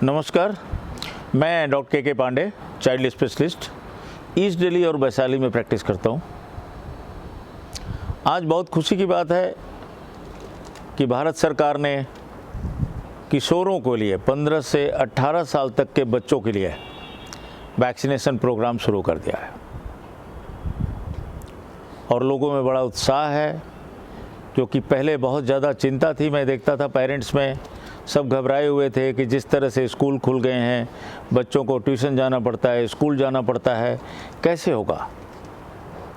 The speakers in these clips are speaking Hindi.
नमस्कार, मैं doctor K Pandey, child specialist, east Delhi और वैशाली में प्रैक्टिस करता हूँ। आज बहुत खुशी की बात है कि भारत सरकार ने किशोरों के लिए 15 से 18 साल तक के बच्चों के लिए वैक्सीनेशन प्रोग्राम शुरू कर दिया है और लोगों में बड़ा उत्साह है, क्योंकि पहले बहुत ज़्यादा चिंता थी। मैं देखता था पेरेंट्स में सब घबराए हुए थे कि जिस तरह से स्कूल खुल गए हैं, बच्चों को ट्यूशन जाना पड़ता है, स्कूल जाना पड़ता है, कैसे होगा।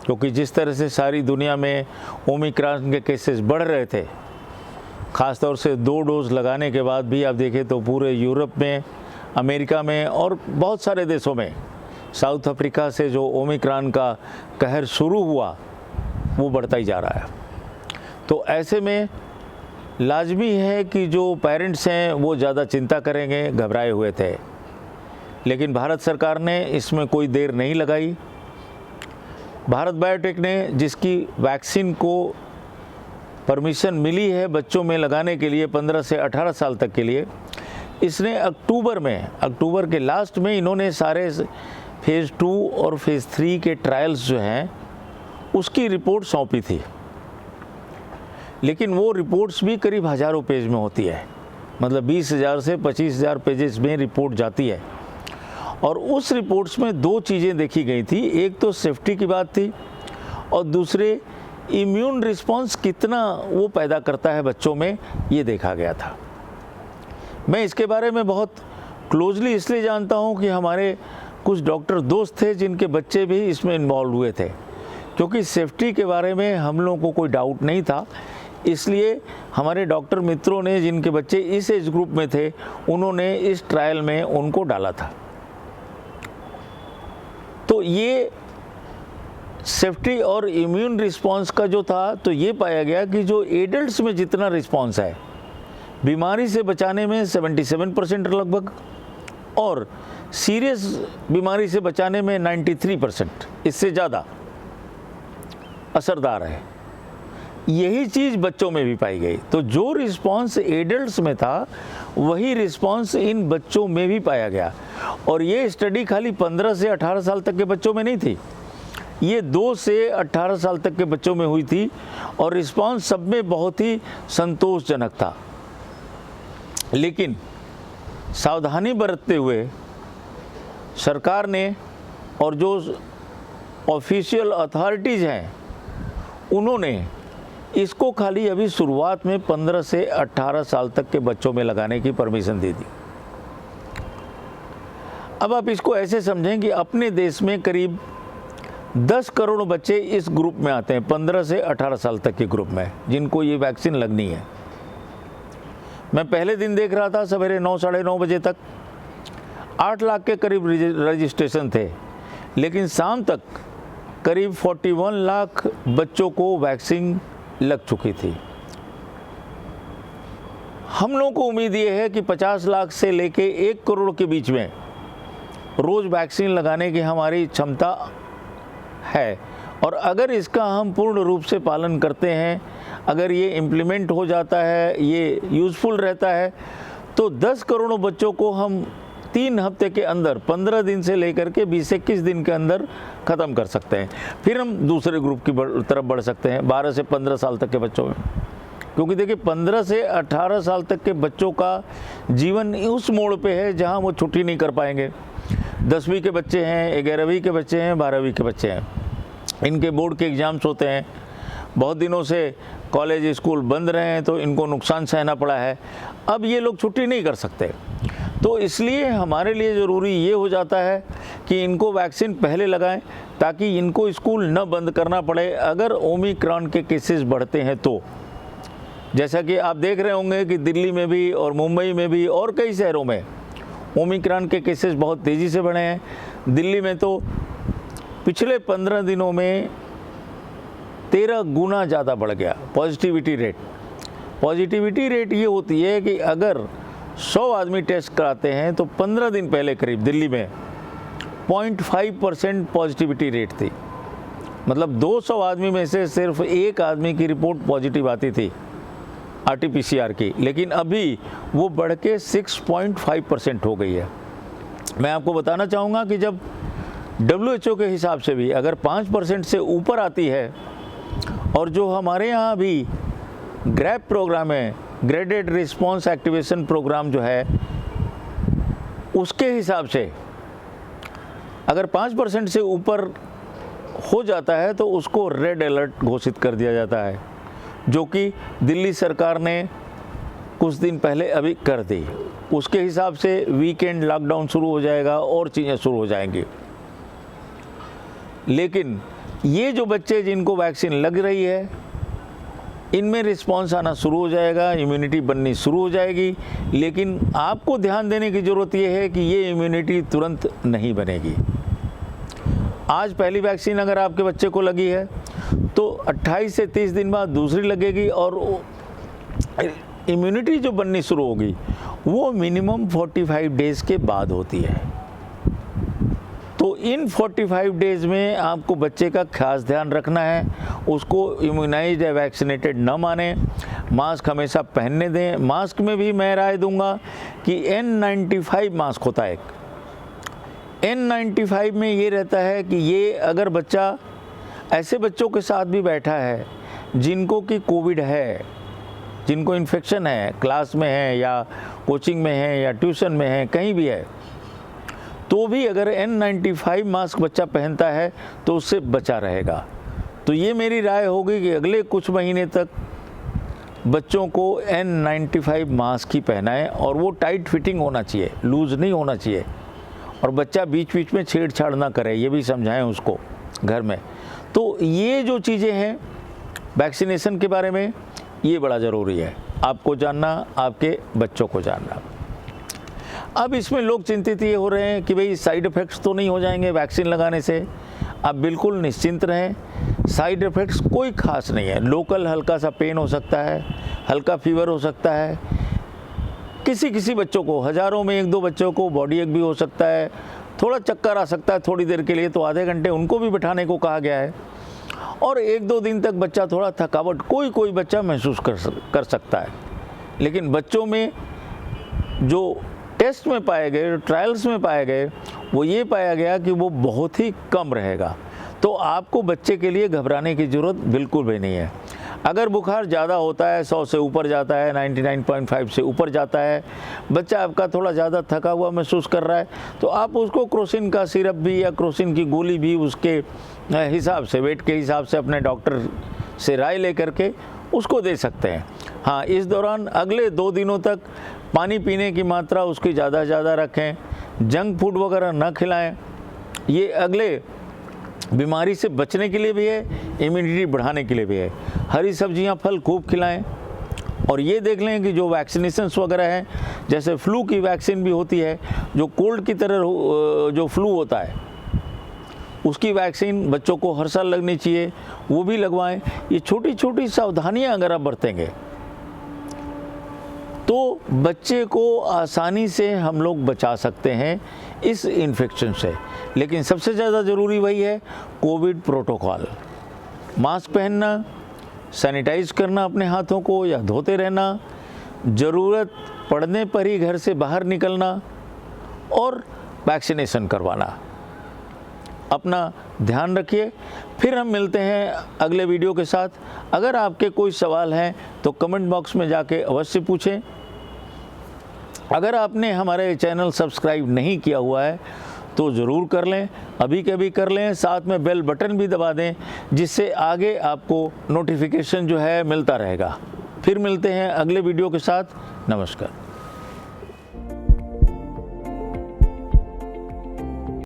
क्योंकि जिस तरह से सारी दुनिया में ओमिक्रॉन के केसेस बढ़ रहे थे, ख़ास तौर से 2 डोज लगाने के बाद भी आप देखें तो पूरे यूरोप में, अमेरिका में और बहुत सारे देशों में, साउथ अफ्रीका से जो ओमिक्रॉन का कहर शुरू हुआ वो बढ़ता ही जा रहा है। तो ऐसे में लाजमी है कि जो पेरेंट्स हैं वो ज़्यादा चिंता करेंगे, घबराए हुए थे। लेकिन भारत सरकार ने इसमें कोई देर नहीं लगाई। भारत बायोटेक ने, जिसकी वैक्सीन को परमिशन मिली है बच्चों में लगाने के लिए 15 से 18 साल तक के लिए, इसने अक्टूबर के लास्ट में इन्होंने सारे फेज़ 2 और फेज़ 3 के ट्रायल्स जो हैं उसकी रिपोर्ट सौंपी थी। लेकिन वो रिपोर्ट्स भी करीब हज़ारों पेज में होती है, मतलब 20,000 से 25,000 पेजेस में रिपोर्ट जाती है। और उस रिपोर्ट्स में 2 चीज़ें देखी गई थी। एक तो सेफ्टी की बात थी और दूसरे इम्यून रिस्पॉन्स कितना वो पैदा करता है बच्चों में, ये देखा गया था। मैं इसके बारे में बहुत क्लोजली इसलिए जानता हूँ कि हमारे कुछ डॉक्टर दोस्त थे जिनके बच्चे भी इसमें इन्वॉल्व हुए थे, क्योंकि सेफ्टी के बारे में हम लोगों को कोई डाउट नहीं था। इसलिए हमारे डॉक्टर मित्रों ने, जिनके बच्चे इस एज ग्रुप में थे, उन्होंने इस ट्रायल में उनको डाला था। तो ये सेफ्टी और इम्यून रिस्पांस का जो था, तो ये पाया गया कि जो एडल्ट्स में जितना रिस्पांस है बीमारी से बचाने में 77% लगभग, और सीरियस बीमारी से बचाने में 93%, इससे ज़्यादा असरदार है। यही चीज़ बच्चों में भी पाई गई। तो जो रिस्पांस एडल्ट्स में था वही रिस्पांस इन बच्चों में भी पाया गया। और ये स्टडी खाली 15 से 18 साल तक के बच्चों में नहीं थी, ये 2 से 18 साल तक के बच्चों में हुई थी और रिस्पांस सब में बहुत ही संतोषजनक था। लेकिन सावधानी बरतते हुए सरकार ने और जो ऑफिशियल अथॉरिटीज़ हैं उन्होंने इसको खाली अभी शुरुआत में 15 से 18 साल तक के बच्चों में लगाने की परमिशन दे दी। अब आप इसको ऐसे समझें कि अपने देश में करीब 10 करोड़ बच्चे इस ग्रुप में आते हैं, 15 से 18 साल तक के ग्रुप में, जिनको ये वैक्सीन लगनी है। मैं पहले दिन देख रहा था सवेरे 9 साढ़े 9 बजे तक 8 लाख के करीब रजिस्ट्रेशन थे, लेकिन शाम तक करीब 41 लाख बच्चों को वैक्सीन लग चुकी थी। हम लोगों को उम्मीद ये है कि 50 लाख से लेके 1 करोड़ के बीच में रोज़ वैक्सीन लगाने की हमारी क्षमता है। और अगर इसका हम पूर्ण रूप से पालन करते हैं, अगर ये इम्प्लीमेंट हो जाता है, ये यूज़फुल रहता है, तो 10 करोड़ बच्चों को हम 3 हफ्ते के अंदर, 15 दिन से लेकर के 20-21 दिन के अंदर ख़त्म कर सकते हैं। फिर हम दूसरे ग्रुप की तरफ बढ़ सकते हैं, 12 से 15 साल तक के बच्चों में। क्योंकि देखिए 15 से 18 साल तक के बच्चों का जीवन उस मोड़ पे है जहां वो छुट्टी नहीं कर पाएंगे। 10वीं के बच्चे हैं, 11वीं के बच्चे हैं, 12वीं के बच्चे हैं, इनके बोर्ड के एग्ज़ाम्स होते हैं। बहुत दिनों से कॉलेज स्कूल बंद रहे हैं तो इनको नुकसान सहना पड़ा है। अब ये लोग छुट्टी नहीं कर सकते, तो इसलिए हमारे लिए ज़रूरी ये हो जाता है कि इनको वैक्सीन पहले लगाएं, ताकि इनको स्कूल न बंद करना पड़े अगर ओमिक्रॉन के केसेस बढ़ते हैं तो। जैसा कि आप देख रहे होंगे कि दिल्ली में भी और मुंबई में भी और कई शहरों में ओमिक्रॉन के केसेस बहुत तेज़ी से बढ़े हैं। दिल्ली में तो पिछले 15 दिनों में 13 गुना ज़्यादा बढ़ गया पॉजिटिविटी रेट। पॉजिटिविटी रेट ये होती है कि अगर 100 आदमी टेस्ट कराते हैं तो 15 दिन पहले करीब दिल्ली में 0.5% पॉजिटिविटी रेट थी। मतलब 200 आदमी में से सिर्फ 1 आदमी की रिपोर्ट पॉजिटिव आती थी। RT-PCR की, लेकिन अभी वो बढ़ के 6.5% हो गई है। मैं आपको बताना चाहूँगा कि जब WHO के हिसाब से भी अगर 5% से ऊपर आती है, और जो हमारे यहाँ भी ग्रैप प्रोग्राम है, ग्रेडेड रिस्पॉन्स एक्टिवेशन प्रोग्राम जो है, उसके हिसाब से अगर 5% से ऊपर हो जाता है तो उसको रेड अलर्ट घोषित कर दिया जाता है, जो कि दिल्ली सरकार ने कुछ दिन पहले अभी कर दी। उसके हिसाब से वीकेंड लॉकडाउन शुरू हो जाएगा और चीज़ें शुरू हो जाएंगी। लेकिन ये जो बच्चे जिनको वैक्सीन लग रही है, इनमें रिस्पॉन्स आना शुरू हो जाएगा, इम्यूनिटी बननी शुरू हो जाएगी। लेकिन आपको ध्यान देने की ज़रूरत ये है कि ये इम्यूनिटी तुरंत नहीं बनेगी। आज पहली वैक्सीन अगर आपके बच्चे को लगी है तो 28 से 30 दिन बाद दूसरी लगेगी, और इम्यूनिटी जो बननी शुरू होगी वो मिनिमम 45 डेज़ के बाद होती है। तो इन 45 डेज़ में आपको बच्चे का खास ध्यान रखना है, उसको इम्यूनाइज्ड या वैक्सीनेटेड न माने, मास्क हमेशा पहनने दें। मास्क में भी मैं राय दूंगा कि N95 मास्क होता है एक। N95 में ये रहता है कि ये अगर बच्चा ऐसे बच्चों के साथ भी बैठा है जिनको कि कोविड है, जिनको इन्फेक्शन है, क्लास में है या कोचिंग में है या ट्यूशन में है, कहीं भी है, तो भी अगर N95 मास्क बच्चा पहनता है तो उससे बचा रहेगा। तो ये मेरी राय होगी कि अगले कुछ महीने तक बच्चों को N95 मास्क ही पहनाएं, और वो टाइट फिटिंग होना चाहिए, लूज़ नहीं होना चाहिए, और बच्चा बीच बीच में छेड़छाड़ ना करे, ये भी समझाएं उसको घर में। तो ये जो चीज़ें हैं वैक्सीनेशन के बारे में, ये बड़ा ज़रूरी है आपको जानना, आपके बच्चों को जानना। अब इसमें लोग चिंतित ये हो रहे हैं कि भाई साइड इफ़ेक्ट्स तो नहीं हो जाएंगे वैक्सीन लगाने से। आप बिल्कुल निश्चिंत रहें, साइड इफ़ेक्ट्स कोई ख़ास नहीं है। लोकल हल्का सा पेन हो सकता है, हल्का फीवर हो सकता है, किसी बच्चों को, हज़ारों में 1-2 बच्चों को बॉडी एक भी हो सकता है, थोड़ा चक्कर आ सकता है थोड़ी देर के लिए, तो आधे घंटे उनको भी बिठाने को कहा गया है, और 1-2 दिन तक बच्चा थोड़ा थकावट कोई बच्चा महसूस कर सकता है। लेकिन बच्चों में जो टेस्ट में पाए गए, ट्रायल्स में पाए गए, वो ये पाया गया कि वो बहुत ही कम रहेगा। तो आपको बच्चे के लिए घबराने की ज़रूरत बिल्कुल भी नहीं है। अगर बुखार ज़्यादा होता है, 100 से ऊपर जाता है, 99.5 से ऊपर जाता है, बच्चा आपका थोड़ा ज़्यादा थका हुआ महसूस कर रहा है, तो आप उसको क्रोसिन का सिरप भी या क्रोसिन की गोली भी उसके हिसाब से, वेट के हिसाब से अपने डॉक्टर से राय ले करके उसको दे सकते हैं। हाँ, इस दौरान अगले 2 दिनों तक पानी पीने की मात्रा उसकी ज़्यादा से ज़्यादा रखें, जंक फूड वगैरह न खिलाएं। ये अगले बीमारी से बचने के लिए भी है, इम्यूनिटी बढ़ाने के लिए भी है। हरी सब्जियां, फल खूब खिलाएं, और ये देख लें कि जो वैक्सीनेशंस वगैरह हैं, जैसे फ्लू की वैक्सीन भी होती है, जो कोल्ड की तरह जो फ्लू होता है, उसकी वैक्सीन बच्चों को हर साल लगनी चाहिए, वो भी लगवाएं। ये छोटी छोटी सावधानियां अगर आप बरतेंगे तो बच्चे को आसानी से हम लोग बचा सकते हैं इस इन्फेक्शन से। लेकिन सबसे ज़्यादा ज़रूरी वही है कोविड प्रोटोकॉल, मास्क पहनना, सैनिटाइज करना अपने हाथों को या धोते रहना, ज़रूरत पड़ने पर ही घर से बाहर निकलना, और वैक्सीनेशन करवाना। अपना ध्यान रखिए। फिर हम मिलते हैं अगले वीडियो के साथ। अगर आपके कोई सवाल हैं तो कमेंट बॉक्स में जाके अवश्य पूछें। अगर आपने हमारे चैनल सब्सक्राइब नहीं किया हुआ है तो ज़रूर कर लें, अभी के अभी कर लें, साथ में बेल बटन भी दबा दें, जिससे आगे आपको नोटिफिकेशन जो है मिलता रहेगा। फिर मिलते हैं अगले वीडियो के साथ। नमस्कार।